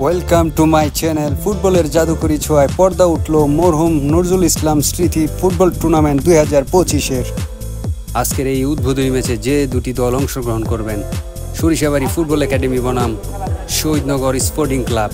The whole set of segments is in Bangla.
Welcome to my channel. ফুটবলের জাদুকরি ছোঁয়ায় পর্দা উঠল মরহুম নজরুল ইসলাম স্মৃতি ফুটবল টুর্নামেন্ট 2025-এর। আজকের এই উদ্বোধনী ম্যাচে যে দুটি দল অংশগ্রহণ করবেন, সরিষাবাড়ি ফুটবল একাডেমি বনাম শহীদনগর স্পোর্টিং ক্লাব।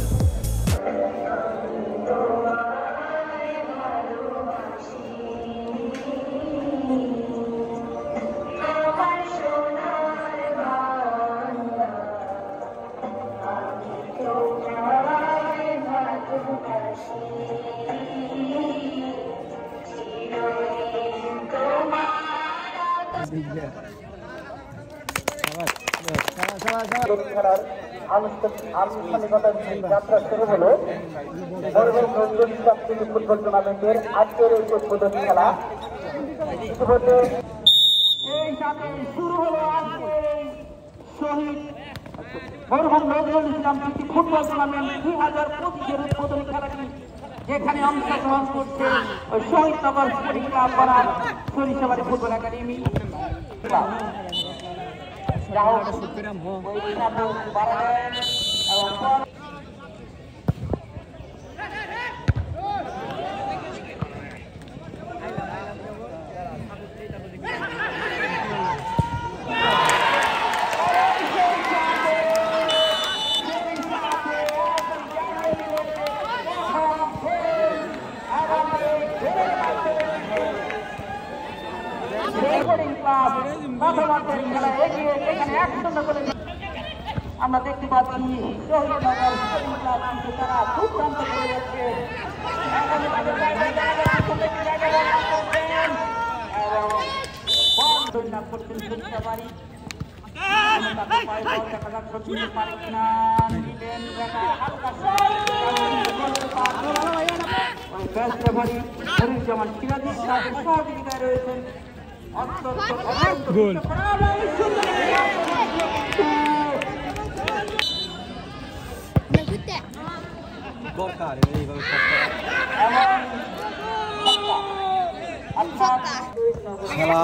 খেলার আনুষ্ঠানিকতার যাত্রা শুরু হলো নজরুল ইসলাম স্মৃতি ফুটবল টুর্নামেন্টের আজকের এই উদ্বোধনী খেলা। ইতিমধ্যে এই সাথে শুরু হলো আজকের এই শহীদ মরহুম নজরুল ইসলাম স্মৃতি ফুটবল টুর্নামেন্ট 2025-এর উদ্বোধনী খেলাটি, যেখানে অংশগ্রহণ করছে শহীদনগর স্পোর্টিং ক্লাব বনাম সরিষাবাড়ি ফুটবল একাডেমি। আমরা দেখতে পাচ্ছি শহীদনগর স্পোর্টিং ক্লাব কিন্তু তারা দুর্দান্ত করে যাচ্ছে সহযোগিতায় রয়েছেন খেলা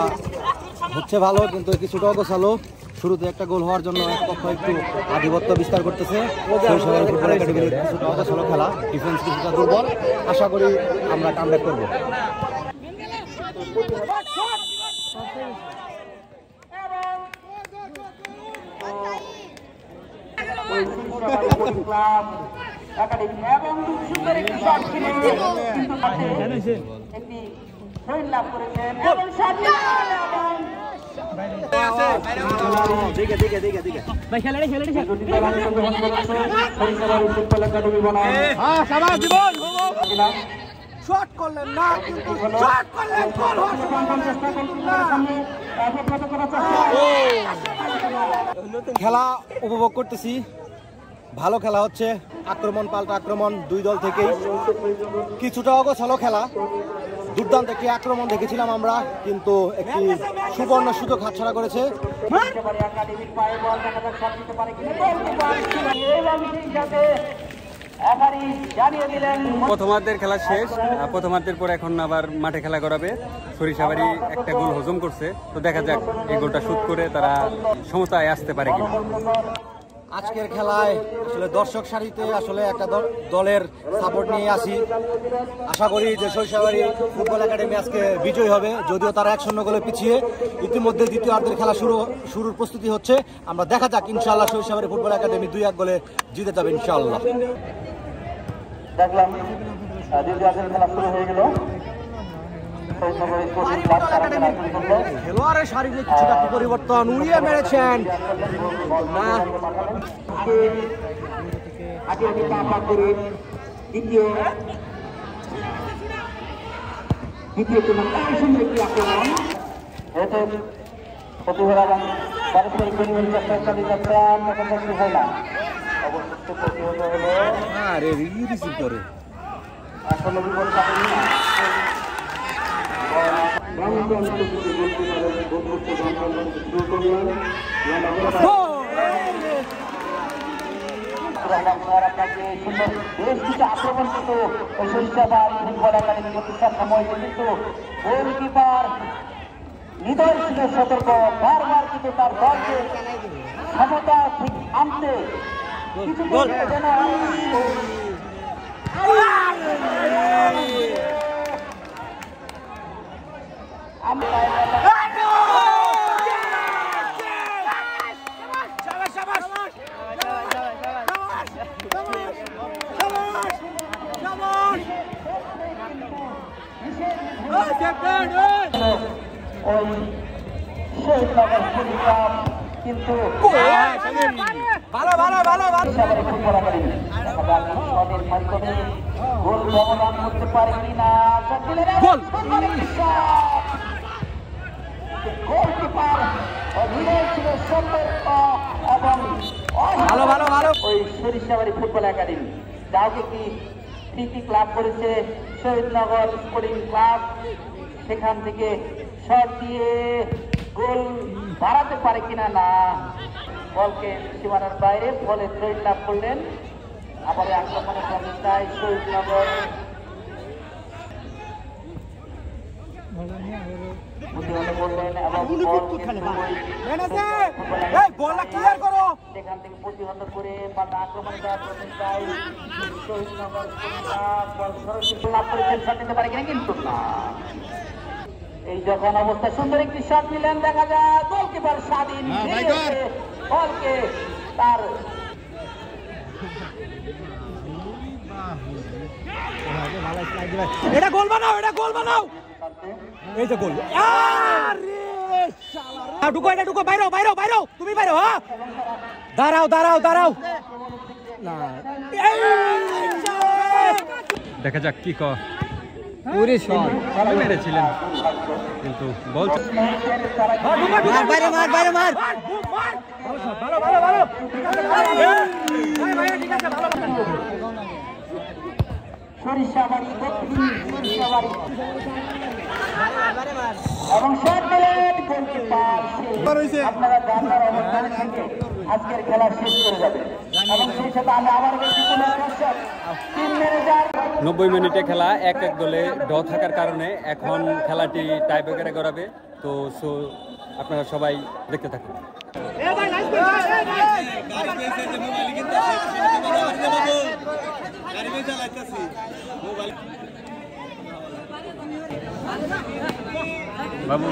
হচ্ছে ভালো, কিন্তু কিছুটা অগোছালো। শুরুতে একটা গোল হওয়ার জন্য এক পক্ষ একটু আধিপত্য বিস্তার করতেছে। কিছুটা অগোছালো খেলা, ডিফেন্স কিছুটা দুর্বল। আশা করি আমরা কামব্যাক করবো। লাভ করেছেন খেলা উপভোগ করতেছি, ভালো খেলা হচ্ছে। আক্রমণ পাল্টা আক্রমণ দুই দল থেকেই। কিছুটা অগোছালো খেলা, দুর্দান্ত একটি আক্রমণ দেখেছিলাম আমরা, কিন্তু একটি সুবর্ণ সুযোগ হাতছাড়া করেছে। প্রথমার্ধের খেলা শেষ। প্রথমার্ধের পর এখন আবার মাঠে খেলা করাবে। সরিষাবাড়ি একটা গোল হজম করছে, তো দেখা যাক এই গোলটা শুট করে তারা সমতায় আসতে পারে কিনা। আজকের খেলায় আসলে দর্শক সারিতে আসলে একটা দলের সাপোর্ট নিয়ে আসি। আশা করি যে সরিষাবাড়ি ফুটবল একাডেমি আজকে বিজয়ী হবে, যদিও তারা 1-0 গোলে পিছিয়ে। ইতিমধ্যে দ্বিতীয়ার্ধের খেলা শুরুর প্রস্তুতি হচ্ছে। আমরা দেখা যাক, ইনশাআল্লাহ সরিষাবাড়ি ফুটবল একাডেমি 2-1 গোলে জিতে যাবে ইনশাআল্লাহ। দেখলাম দ্বিতীয়ার্ধের খেলা শুরু হয়ে গেল। খেলোয়াড়ের শারীরিক কিছুটা পরিবর্তন, উড়িয়ে মেরেছেন না। বেশ কিছু আক্রমণ কিন্তু সরিষাবাড়ি ফুটবল একাডেমি প্রতিষ্ঠার সময় কিন্তু গোলকিপার হৃদয় সিংহের সতর্ক, বারবার কিন্তু তার দলকে ক্ষমতা ঠিক আনতে কিছু যেন কিন্তু ভালো ভালো ভালো ভালো ফুটবল একাডেমি গোল ব্যবধান করতে পারে কিনা গোলকিপার অভিনয় ছিল সম্পর্ক এবং ভালো ভালো ভালো ওই সরিষাবাড়ি ফুটবল একাডেমি যাকে কি প্রীতি ক্লাব করেছে শহীদনগর স্পোর্টিং ক্লাব, সেখান থেকে শট দিয়ে গোল বাড়াতে পারে কিনা, না বলকে সীমানার বাইরে, ফলে থ্রোইন লাভ করলেন। আবার আক্রমণের সমস্যায় শহীদনগর সেখান থেকে প্রতিহত করে আক্রমণ করার প্রচেষ্টায় শহীদনগর লাভ করেছেন, শট নিতে পারে কিনা, কিন্তু না। এই যখন অবস্থা সুন্দর একটি শট নিলেন, দেখা যায় গোলকিপার স্বাধীন বলকে তার এটা গোল বানাও, এটা গোল বানাও, এই যে গোল। ঢুকো, এটা ঢুকো, বাইরো বাইরো বাইরো, তুমি বাইরো। হ্যাঁ দাঁড়াও দাঁড়াও দাঁড়াও, দেখা যাক কি পুরে শট মেরেছিলেন, কিন্তু বল মার বাইরে, মার বাইরে, মার। ভালো ভালো ভালো, সরিষাবাড়ি দক্ষিণ সরিষাবাড়ি এবং শট দিলেন গোলকিপার। আপনারা জানার অবস্থানে থেকে আজকের খেলা শেষ করে যাবে এবং সেই সাথে আমরা আবার বলছি কোনো দর্শক 3 ম্যানেজার 90 মিনিটে খেলা, এক এক দলে ড থাকার কারণে এখন খেলাটি টাইব্রেকারে গড়াবে। তো আপনারা সবাই দেখতে থাকুন। বাবু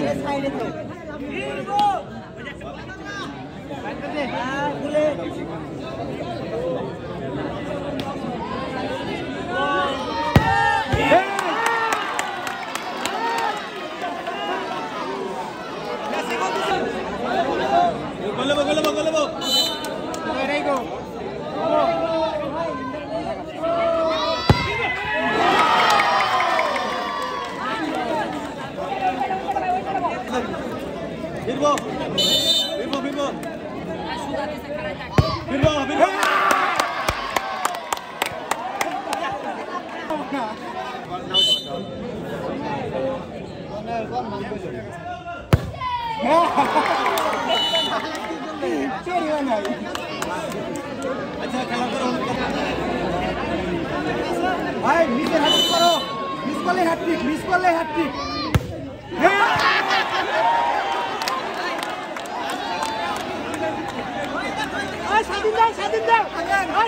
ভাই মিস করো, মিস করলে হ্যাটট্রিক, মিস করলে হ্যাটট্রিক। স্বাধীন দাও, স্বাধীন দাও,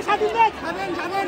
স্বাধীন দাও, স্বাধীন স্বাধীন।